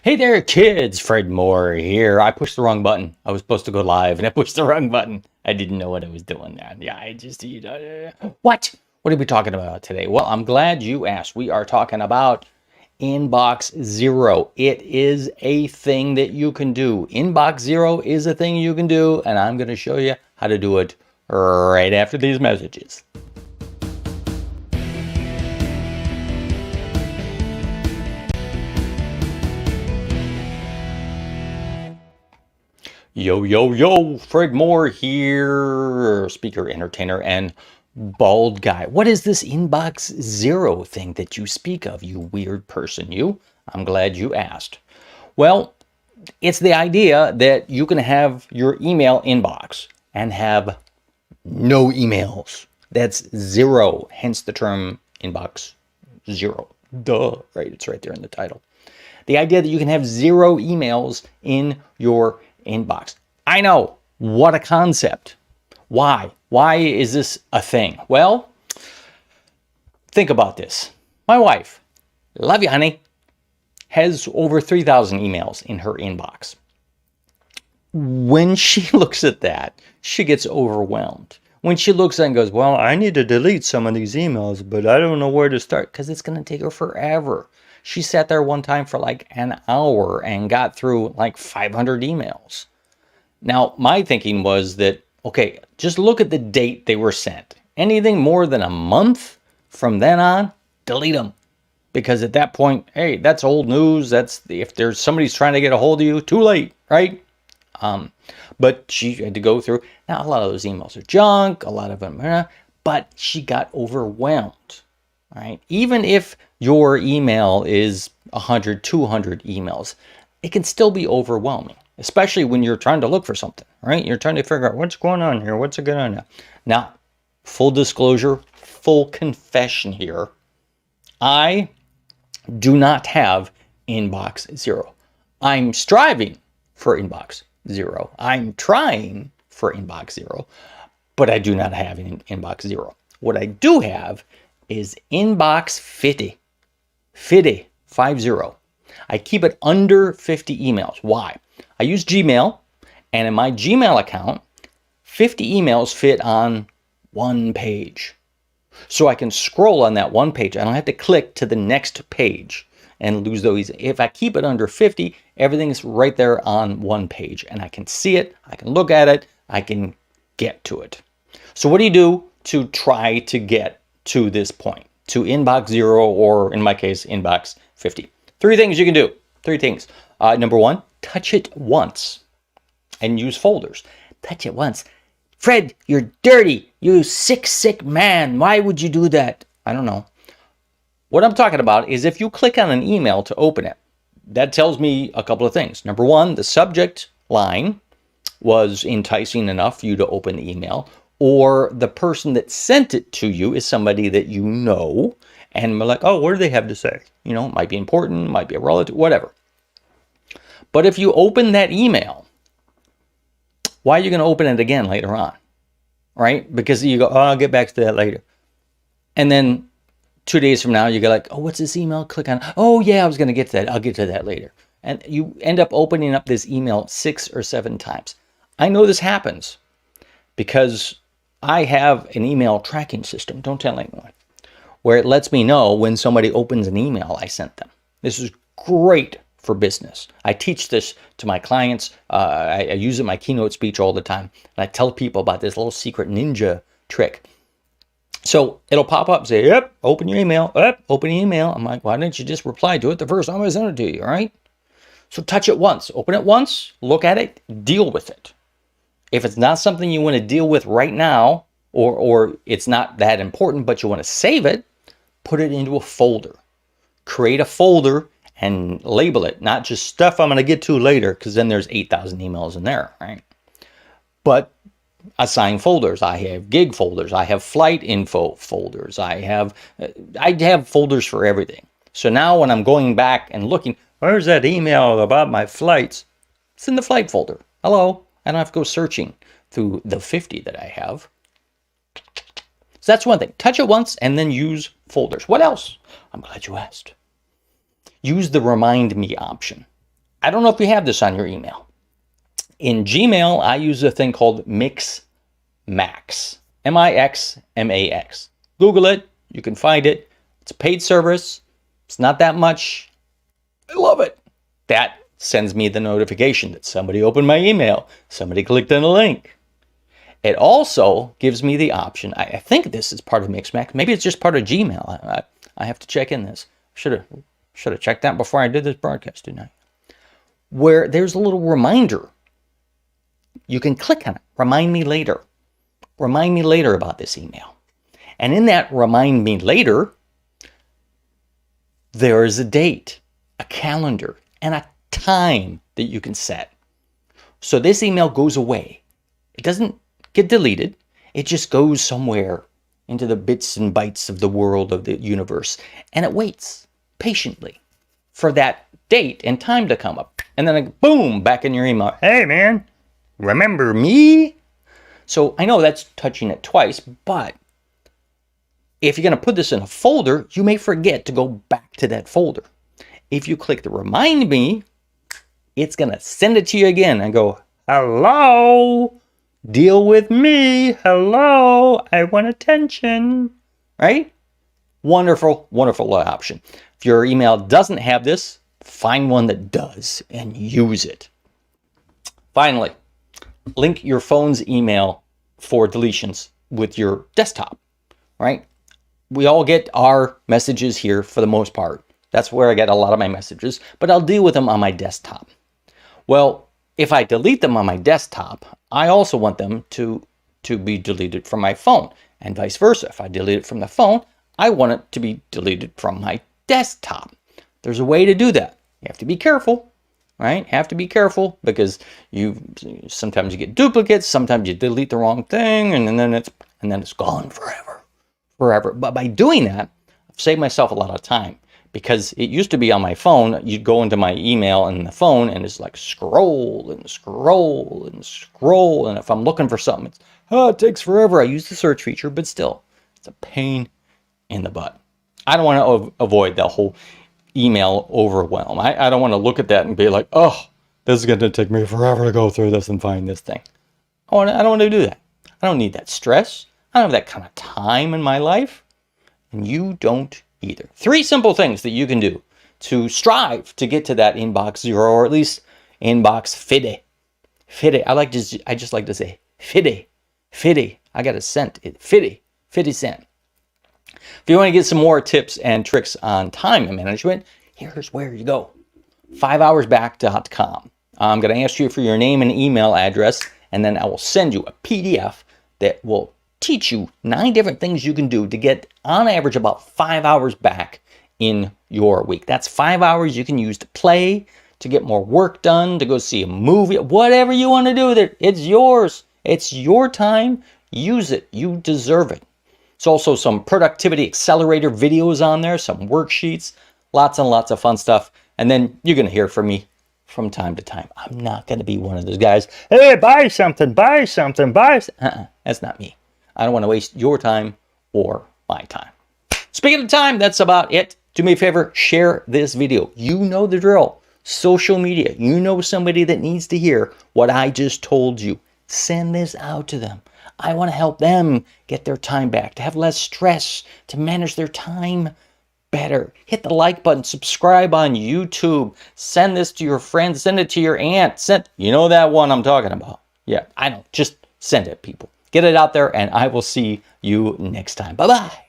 Hey there, kids. Fred Moore here. I pushed the wrong button. I was supposed to go live, and I pushed the wrong button. I didn't know what I was doing there. Yeah, what? What are we talking about today? Well, I'm glad you asked. We are talking about Inbox Zero. It is a thing that you can do. Inbox Zero is a thing you can do, and I'm going to show you how to do it right after these messages. Yo, Fred Moore here, speaker, entertainer, and bald guy. What is this Inbox Zero thing that you speak of, you weird person, you? I'm glad you asked. Well, it's the idea that you can have your email inbox and have no emails. That's zero, hence the term Inbox Zero. Duh, right? It's right there in the title. The idea that you can have zero emails in your inbox. I know, what a concept. Why? Why is this a thing? Well, think about this. My wife, love you, honey, has over 3,000 emails in her inbox. When she looks at that, she gets overwhelmed. When she looks at it and goes, well, I need to delete some of these emails, but I don't know where to start because it's going to take her forever. She sat there one time for like an hour and got through like 500 emails. Now, my thinking was that, okay, just look at the date they were sent. Anything more than a month from then on, delete them. Because at that point, hey, that's old news. That's if there's somebody's trying to get a hold of you, too late, right? But she had to go through. Now, a lot of those emails are junk, a lot of them, but she got overwhelmed, right? Even if your email is 100, 200 emails, it can still be overwhelming, especially when you're trying to look for something, right? You're trying to figure out what's going on here, what's going on now. Now, full disclosure, full confession here, I do not have Inbox Zero. I'm striving for Inbox Zero. I'm trying for Inbox Zero, but I do not have an Inbox Zero. What I do have is Inbox 50. 50. I keep it under 50 emails. Why? I use Gmail, and in my Gmail account, 50 emails fit on one page. So I can scroll on that one page. I don't have to click to the next page and lose those. If I keep it under 50, everything's right there on one page, and I can see it, I can look at it, I can get to it. So what do you do to try to get to this point, to Inbox Zero, or in my case, Inbox 50? Three things you can do. Three things. Number one, touch it once and use folders. Touch it once. Fred, you're dirty. You sick man. Why would you do that? I don't know. What I'm talking about is if you click on an email to open it, that tells me a couple of things. Number one, the subject line was enticing enough for you to open the email, or the person that sent it to you is somebody that you know, and we're like, oh, what do they have to say? You know, it might be important, might be a relative, whatever. But if you open that email, why are you going to open it again later on? Right? Because you go, oh, I'll get back to that later. And then 2 days from now, you go like, oh, what's this email? Click on, oh yeah, I was going to get to that. I'll get to that later. And you end up opening up this email 6 or 7 times. I know this happens because I have an email tracking system, don't tell anyone, where it lets me know when somebody opens an email I sent them. This is great for business. I teach this to my clients. I use it in my keynote speech all the time. And I tell people about this little secret ninja trick. So it'll pop up and say, yep, open your email, open your email. I'm like, why didn't you just reply to it the first time I sent it to you, all right? So touch it once, open it once, look at it, deal with it. If it's not something you want to deal with right now, or it's not that important, but you want to save it, put it into a folder. Create a folder and label it, not just stuff I'm going to get to later, because then there's 8,000 emails in there, right? But assign folders. I have gig folders. I have flight info folders. I have folders for everything. So now when I'm going back and looking, where's that email about my flights? It's in the flight folder. Hello. I don't have to go searching through the 50 that I have. So that's one thing. Touch it once and then use folders. What else? I'm glad you asked. Use the remind me option. I don't know if you have this on your email. In Gmail, I use a thing called Mixmax. Mixmax. Google it. You can find it. It's a paid service. It's not that much. I love it. That sends me the notification that somebody opened my email. Somebody clicked on a link. It also gives me the option. I think this is part of Mixmax. Maybe it's just part of Gmail. I have to check in this. Should have checked that before I did this broadcast, didn't I? Where there's a little reminder. You can click on it. Remind me later. Remind me later about this email. And in that remind me later, there is a date, a calendar, and a time that you can set. So this email goes away. It doesn't get deleted. It just goes somewhere into the bits and bytes of the world of the universe. And it waits patiently for that date and time to come up. And then boom, back in your email. Hey man, remember me? So I know that's touching it twice, but if you're going to put this in a folder, you may forget to go back to that folder. If you click the remind me, it's going to send it to you again and go, hello, deal with me. Hello, I want attention. Right? Wonderful, wonderful option. If your email doesn't have this, find one that does and use it. Finally, link your phone's email for deletions with your desktop, right? We all get our messages here for the most part. That's where I get a lot of my messages, but I'll deal with them on my desktop. Well, if I delete them on my desktop, I also want them to be deleted from my phone, and vice versa. If I delete it from the phone, I want it to be deleted from my desktop. There's a way to do that. You have to be careful, right? Have to be careful because sometimes you get duplicates, sometimes you delete the wrong thing, and then it's gone forever. But by doing that, I've saved myself a lot of time because it used to be on my phone. You'd go into my email and the phone, and it's like scroll and scroll and scroll. And if I'm looking for something, it takes forever. I use the search feature, but still, it's a pain in the butt. I don't want to avoid the whole email overwhelm. I don't want to look at that and be like, oh, this is going to take me forever to go through this and find this thing. I don't want to do that. I don't need that stress. I don't have that kind of time in my life. And you don't either. 3 simple things that you can do to strive to get to that inbox 0, or at least inbox fide. Fide. I just like to say fide. Fide. I got to send it. Fide. Fide sent. If you want to get some more tips and tricks on time management, here's where you go. 5hoursback.com. I'm going to ask you for your name and email address, and then I will send you a PDF that will teach you 9 different things you can do to get, on average, about 5 hours back in your week. That's 5 hours you can use to play, to get more work done, to go see a movie, whatever you want to do with it. It's yours. It's your time. Use it. You deserve it. There's also some productivity accelerator videos on there, some worksheets, lots and lots of fun stuff. And then you're going to hear from me from time to time. I'm not going to be one of those guys, hey, buy something, buy something, buy something. That's not me. I don't want to waste your time or my time. Speaking of time, that's about it. Do me a favor, share this video. You know the drill. Social media. You know somebody that needs to hear what I just told you. Send this out to them. I want to help them get their time back, to have less stress, to manage their time better. Hit the like button, subscribe on YouTube, send this to your friends, send it to your aunt, you know that one I'm talking about. Yeah, I know, just send it, people. Get it out there, and I will see you next time. Bye-bye.